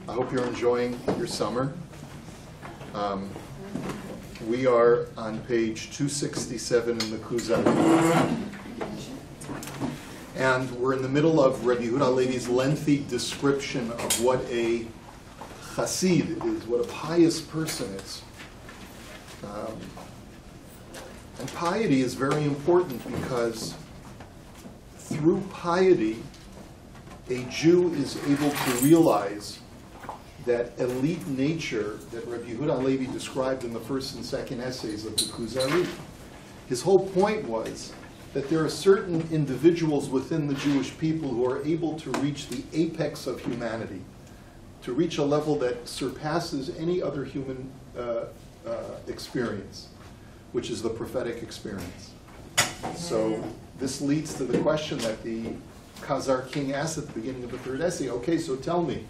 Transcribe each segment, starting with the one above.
I hope you're enjoying your summer. We are on page 267 in the KUZARI. And we're in the middle of Rabbi Yehuda Halevi's lengthy description of what a chassid is, what a pious person is. And piety is very important because through piety, a Jew is able to realize that elite nature that Rabbi Yehuda Halevi described in the first and second essays of the KUZARI. His whole point was that there are certain individuals within the Jewish people who are able to reach the apex of humanity, to reach a level that surpasses any other human experience, which is the prophetic experience. So this leads to the question that the Khazar king asked at the beginning of the third essay. Okay, so tell me,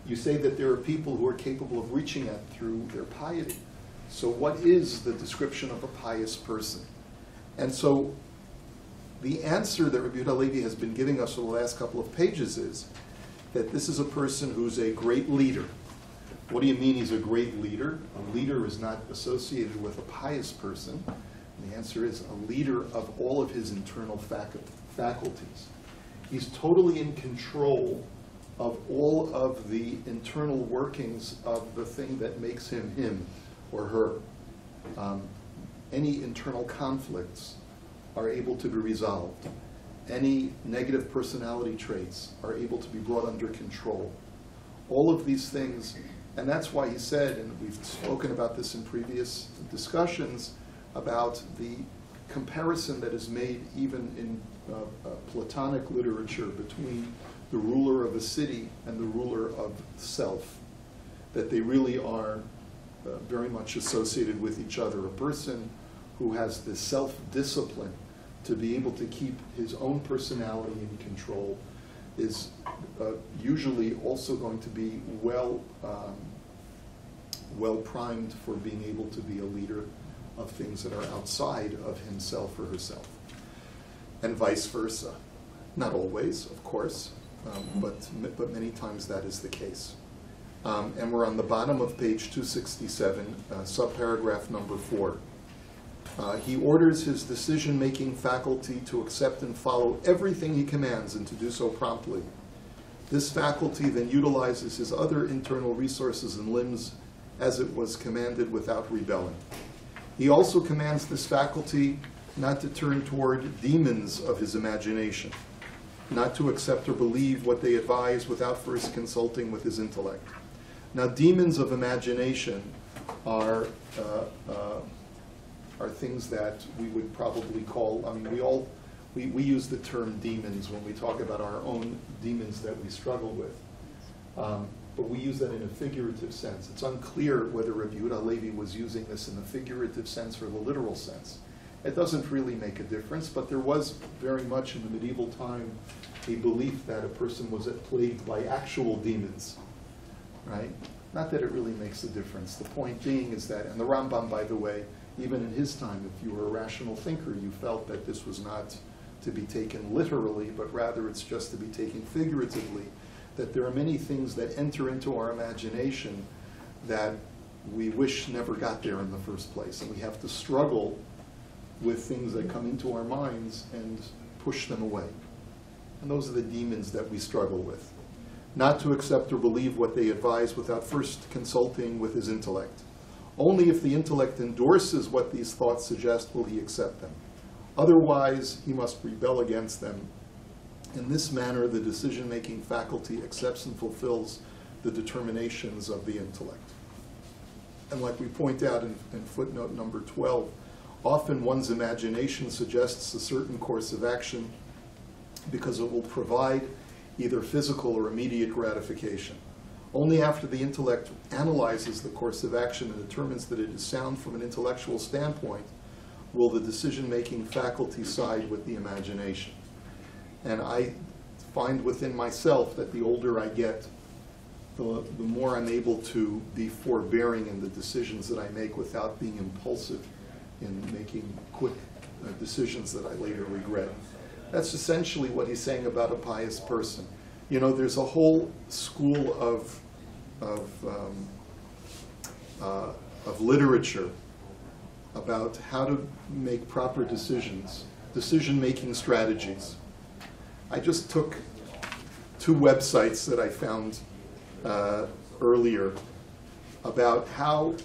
you say that there are people who are capable of reaching it through their piety. So what is the description of a pious person? And so the answer that Rabbi Yehuda Halevi has been giving us for the last couple of pages is that this is a person who's a great leader. What do you mean he's a great leader? A leader is not associated with a pious person. And the answer is a leader of all of his internal faculties. He's totally in control of all of the internal workings of the thing that makes him him or her. Any internal conflicts are able to be resolved. Any negative personality traits are able to be brought under control. All of these things, and that's why he said, and we've spoken about this in previous discussions, about the comparison that is made even in Platonic literature between the ruler of a city and the ruler of self, that they really are very much associated with each other. A person who has the self-discipline to be able to keep his own personality in control is usually also going to be well primed for being able to be a leader of things that are outside of himself or herself, and vice versa. Not always, of course, but many times that is the case. And we're on the bottom of page 267, subparagraph number 4. He orders his decision-making faculty to accept and follow everything he commands and to do so promptly. This faculty then utilizes his other internal resources and limbs as it was commanded without rebelling. He also commands this faculty not to turn toward demons of his imagination, not to accept or believe what they advise without first consulting with his intellect. Now, demons of imagination are things that we would probably call, I mean, we use the term demons when we talk about our own demons that we struggle with. But we use that in a figurative sense. It's unclear whether Rabbi Yehuda Halevi was using this in the figurative sense or the literal sense. It doesn't really make a difference, but there was very much in the medieval time a belief that a person was plagued by actual demons, right? Not that it really makes a difference. The point being is that, and the Rambam, by the way, even in his time, if you were a rational thinker, you felt that this was not to be taken literally, but rather it's just to be taken figuratively, that there are many things that enter into our imagination that we wish never got there in the first place, and we have to struggle with things that come into our minds and push them away. And those are the demons that we struggle with. Not to accept or believe what they advise without first consulting with his intellect. Only if the intellect endorses what these thoughts suggest will he accept them. Otherwise, he must rebel against them. In this manner, the decision-making faculty accepts and fulfills the determinations of the intellect. And like we point out in footnote number 12, often one's imagination suggests a certain course of action because it will provide either physical or immediate gratification. Only after the intellect analyzes the course of action and determines that it is sound from an intellectual standpoint will the decision-making faculty side with the imagination. And I find within myself that the older I get, the more I'm able to be forbearing in the decisions that I make without being impulsive in making quick decisions that I later regret. That's essentially what he's saying about a pious person. You know, there's a whole school of of literature about how to make proper decisions, decision-making strategies. I just took 2 websites that I found earlier about how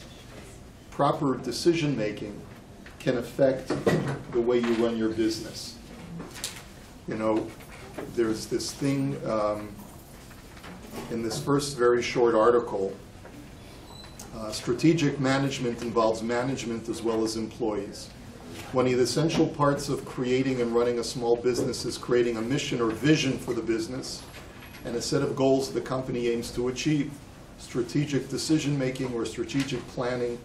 proper decision-making can affect the way you run your business. You know, there's this thing in this first very short article, strategic management involves management as well as employees. One of the essential parts of creating and running a small business is creating a mission or vision for the business and a set of goals the company aims to achieve. Strategic decision-making or strategic planning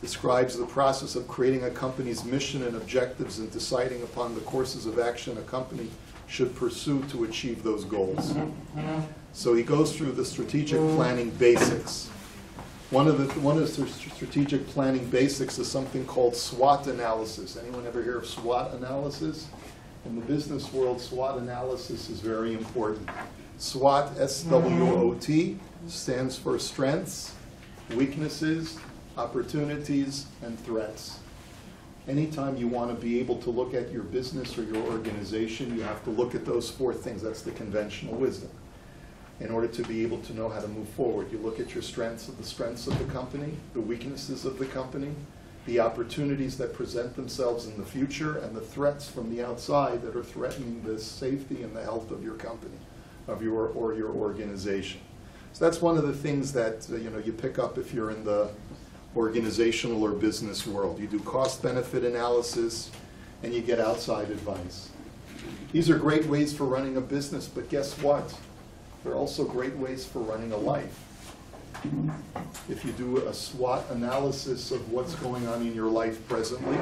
describes the process of creating a company's mission and objectives and deciding upon the courses of action a company should pursue to achieve those goals. So he goes through the strategic planning basics. One of the strategic planning basics is something called SWOT analysis. Anyone ever hear of SWOT analysis? In the business world, SWOT analysis is very important. SWOT, S-W-O-T, stands for strengths, weaknesses, opportunities, and threats. Anytime you want to be able to look at your business or your organization, you have to look at those 4 things. That's the conventional wisdom. In order to be able to know how to move forward, you look at your strengths of the company, the weaknesses of the company, the opportunities that present themselves in the future, and the threats from the outside that are threatening the safety and the health of your company, of your organization. So that's one of the things that you pick up if you're in the organizational or business world. You do cost-benefit analysis, and you get outside advice. These are great ways for running a business, but guess what? They're also great ways for running a life. If you do a SWOT analysis of what's going on in your life presently,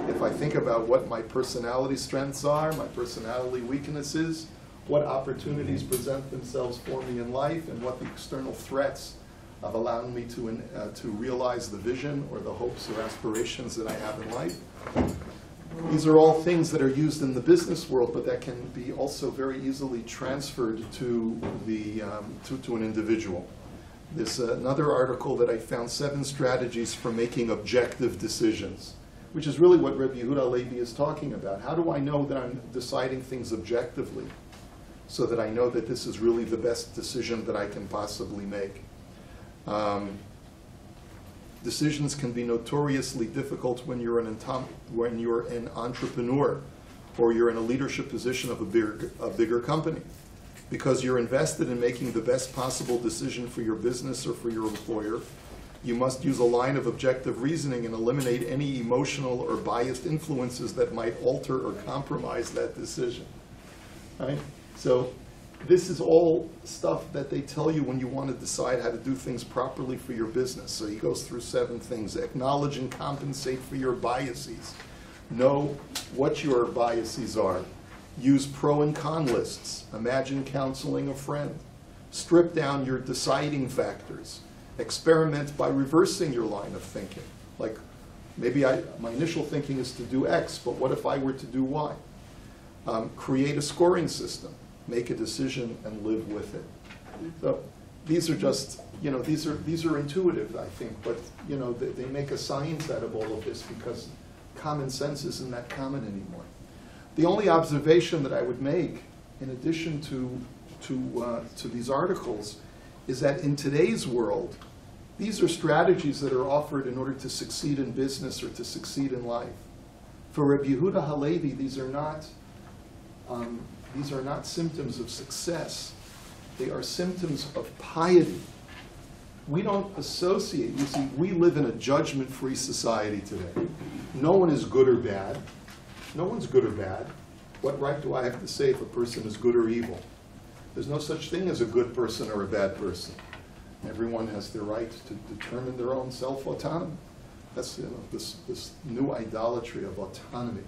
if I think about what my personality strengths are, my personality weaknesses, what opportunities present themselves for me in life, and what the external threats of allowing me to realize the vision or the hopes or aspirations that I have in life. These are all things that are used in the business world, but that can be also very easily transferred to an individual. There's another article that I found, 7 strategies for making objective decisions, which is really what Rabbi Yehuda Halevi is talking about. How do I know that I'm deciding things objectively so that I know that this is really the best decision that I can possibly make? Decisions can be notoriously difficult when you're an entrepreneur or you're in a leadership position of a bigger company, because you're invested in making the best possible decision for your business or for your employer. You must use a line of objective reasoning and eliminate any emotional or biased influences that might alter or compromise that decision. Right? So this is all stuff that they tell you when you want to decide how to do things properly for your business. So he goes through 7 things. Acknowledge and compensate for your biases. Know what your biases are. Use pro and con lists. Imagine counseling a friend. Strip down your deciding factors. Experiment by reversing your line of thinking. Like, maybe my initial thinking is to do X, but what if I were to do Y? Create a scoring system. Make a decision and live with it. So these are just, these are intuitive, I think, but they make a science out of all of this because common sense isn't that common anymore. The only observation that I would make, in addition to these articles, is that in today's world, these are strategies that are offered in order to succeed in business or to succeed in life. For Rabbi Yehuda Halevi, these are not symptoms of success. They are symptoms of piety. We don't associate. You see, we live in a judgment-free society today. No one is good or bad. No one's good or bad. What right do I have to say if a person is good or evil? There's no such thing as a good person or a bad person. Everyone has the right to determine their own self-autonomy. That's this new idolatry of autonomy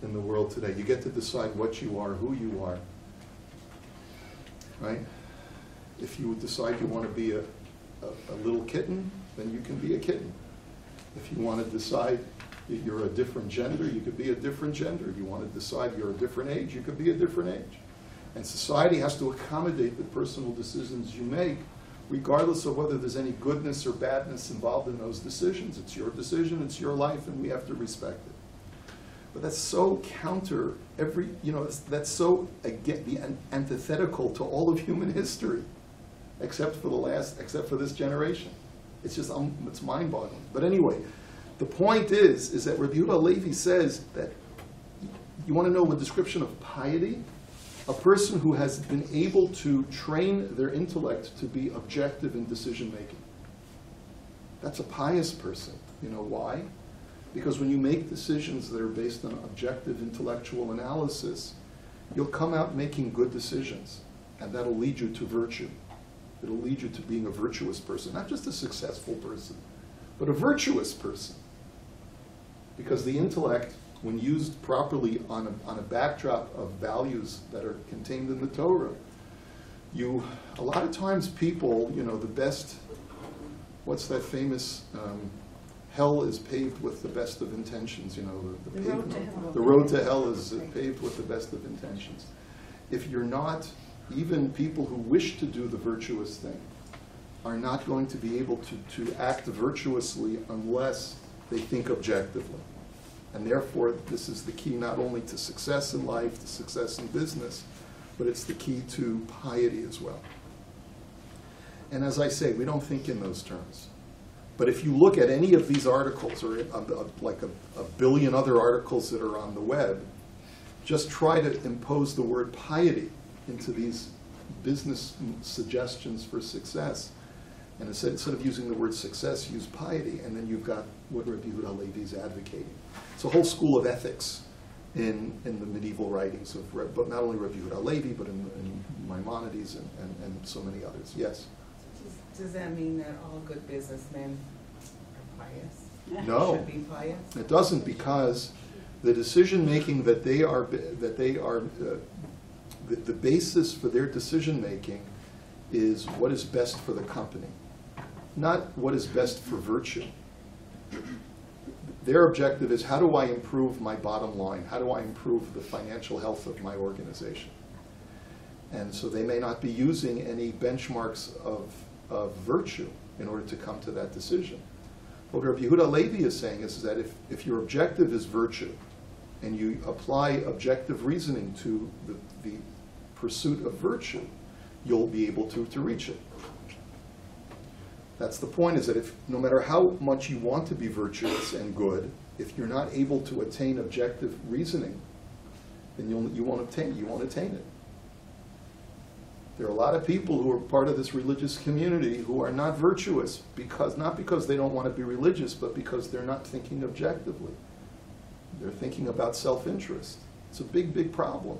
in the world today. You get to decide what you are, who you are, right? If you decide you want to be a little kitten, then you can be a kitten. If you want to decide you're a different gender, you could be a different gender. If you want to decide you're a different age, you could be a different age. And society has to accommodate the personal decisions you make regardless of whether there's any goodness or badness involved in those decisions. It's your decision, it's your life, and we have to respect it. But that's so counter that's so antithetical to all of human history, except for this generation. It's just, it's mind-boggling. But anyway, the point is that Rabbi Yehuda Halevi says that you want to know a description of piety? A person who has been able to train their intellect to be objective in decision-making. That's a pious person. You know why? Because when you make decisions that are based on objective intellectual analysis, you'll come out making good decisions, and that'll lead you to virtue. It'll lead you to being a virtuous person, not just a successful person, but a virtuous person. Because the intellect, when used properly on a backdrop of values that are contained in the Torah, a lot of times people, the best, what's that famous, hell is paved with the best of intentions, the road to hell is paved with the best of intentions. If you're not, even people who wish to do the virtuous thing are not going to be able to act virtuously unless they think objectively. And therefore, this is the key not only to success in life, to success in business, but it's the key to piety as well. And as I say, we don't think in those terms. But if you look at any of these articles, or like a billion other articles that are on the web, just try to impose the word piety into these business suggestions for success. And instead of using the word success, use piety, and then you've got what Rabbi Yehuda Halevi is advocating. It's a whole school of ethics in the medieval writings of, but not only Rabbi Yehuda Halevi, but in Maimonides and so many others. Yes? Does that mean that all good businessmen are pious? No, should be pious? It doesn't, because the decision making that they are the basis for their decision making is what is best for the company, not what is best for virtue. Their objective is, how do I improve my bottom line? How do I improve the financial health of my organization? And so they may not be using any benchmarks of virtue in order to come to that decision. What Rabbi Yehuda Halevi is saying is that if your objective is virtue, and you apply objective reasoning to the pursuit of virtue, you'll be able to reach it. That's the point, is that if no matter how much you want to be virtuous and good, if you're not able to attain objective reasoning, then you won't attain it. There are a lot of people who are part of this religious community who are not virtuous, not because they don't want to be religious, but because they're not thinking objectively. They're thinking about self-interest. It's a big, big problem.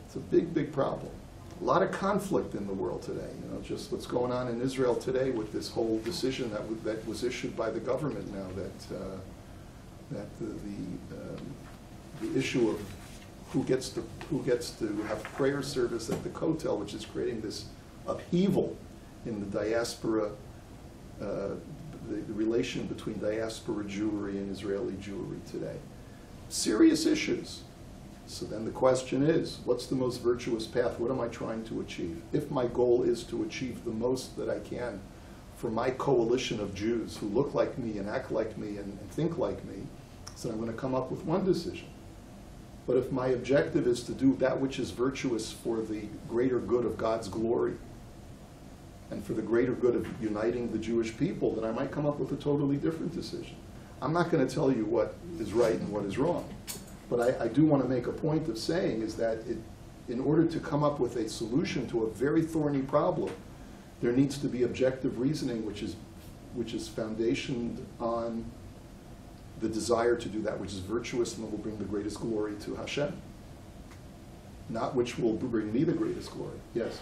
It's a big, big problem. A lot of conflict in the world today. Just what's going on in Israel today with this whole decision that was issued by the government now, that the issue of who gets to have prayer service at the Kotel, which is creating this upheaval in the diaspora, the relation between diaspora Jewry and Israeli Jewry today. Serious issues. So then the question is, what's the most virtuous path? What am I trying to achieve? If my goal is to achieve the most that I can for my coalition of Jews who look like me and act like me and think like me, so I'm going to come up with one decision. But if my objective is to do that which is virtuous for the greater good of God's glory and for the greater good of uniting the Jewish people, then I might come up with a totally different decision. I'm not going to tell you what is right and what is wrong. But I do want to make a point of saying is that in order to come up with a solution to a very thorny problem, there needs to be objective reasoning which is foundationed on the desire to do that which is virtuous and that will bring the greatest glory to Hashem. Not which will bring me the greatest glory. Yes?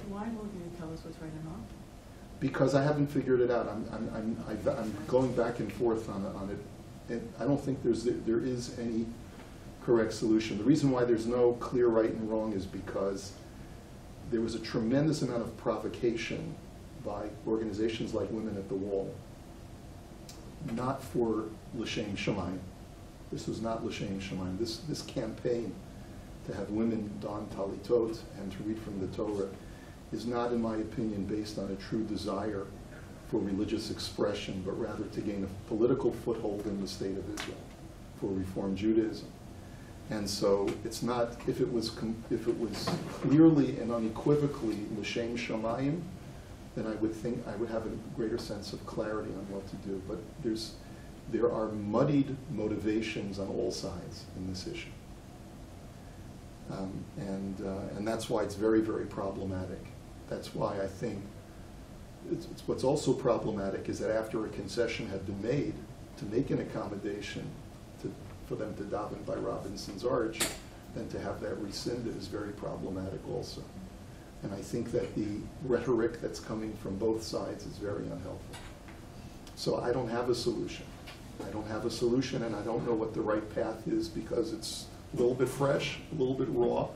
Why won't you tell us what's right and wrong? Because I haven't figured it out. I'm going back and forth on it. And I don't think there is any correct solution. The reason why there's no clear right and wrong is because there was a tremendous amount of provocation by organizations like Women at the Wall, not for L'Shem Shamayim. This was not L'Shem Shamayim. This campaign to have women don talitot and to read from the Torah is not, in my opinion, based on a true desire for religious expression, but rather to gain a political foothold in the state of Israel for Reform Judaism. And so it's not, if it was clearly and unequivocally l'shem shamayim, then I would think I would have a greater sense of clarity on what to do. But there are muddied motivations on all sides in this issue. And that's why it's very, very problematic. That's why I think what's also problematic is that after a concession had been made to make an accommodation for them to daven by Robinson's Arch, then to have that rescinded is very problematic also. And I think that the rhetoric that's coming from both sides is very unhelpful. So I don't have a solution. I don't have a solution, and I don't know what the right path is because it's a little bit fresh, a little bit raw,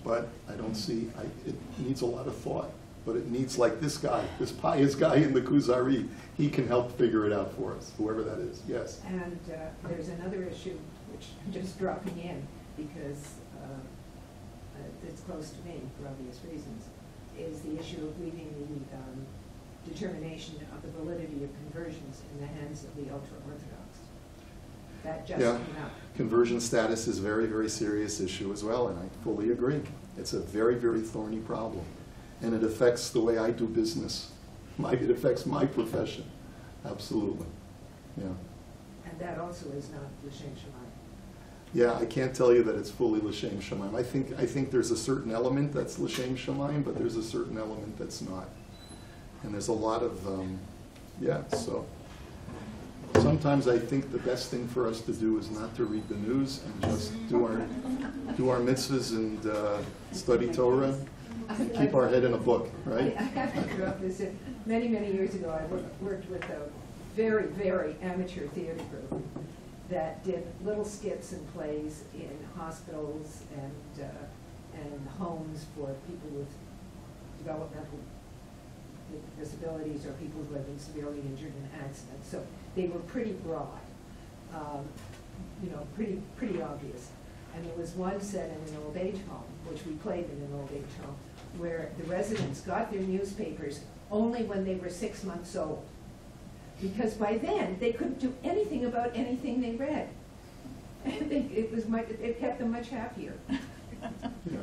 but I don't see, it needs a lot of thought. But it needs, like this guy, this pious guy in the KUZARI, he can help figure it out for us, whoever that is. Yes? And there's another issue which I'm just dropping in because it's close to me for obvious reasons, is the issue of leaving the determination of the validity of conversions in the hands of the ultra-Orthodox. That just came up. Conversion status is a very, very serious issue as well, and I fully agree. It's a very, very thorny problem. And it affects the way I do business. It affects my profession. Absolutely. Yeah. And that also is not l'shem shamayim. Yeah, I can't tell you that it's fully l'shem shamayim. I think there's a certain element that's l'shem shamayim, but there's a certain element that's not. And there's a lot of, so sometimes I think the best thing for us to do is not to read the news and just do our mitzvahs and study Torah. Keep our head in a book, right? I have to drop this in. Many, many years ago, I worked with a very, very amateur theater group that did little skits and plays in hospitals and homes for people with developmental disabilities or people who have been severely injured in accidents. So they were pretty broad, pretty obvious. And there was one set in an old age home, which we played in an old age home, where the residents got their newspapers only when they were 6 months old. Because by then, they couldn't do anything about anything they read. And it kept them much happier. Yeah.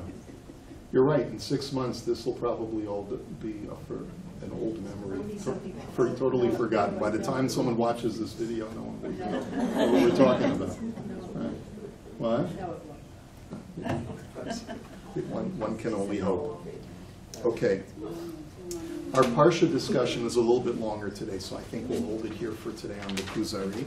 You're right. In 6 months, this will probably all be for an old memory, totally forgotten. By the time someone watches this video, no one will know what we're talking about. Right. What? One can only hope. Okay. Our Parsha discussion is a little bit longer today, so I think we'll hold it here for today on the KUZARI.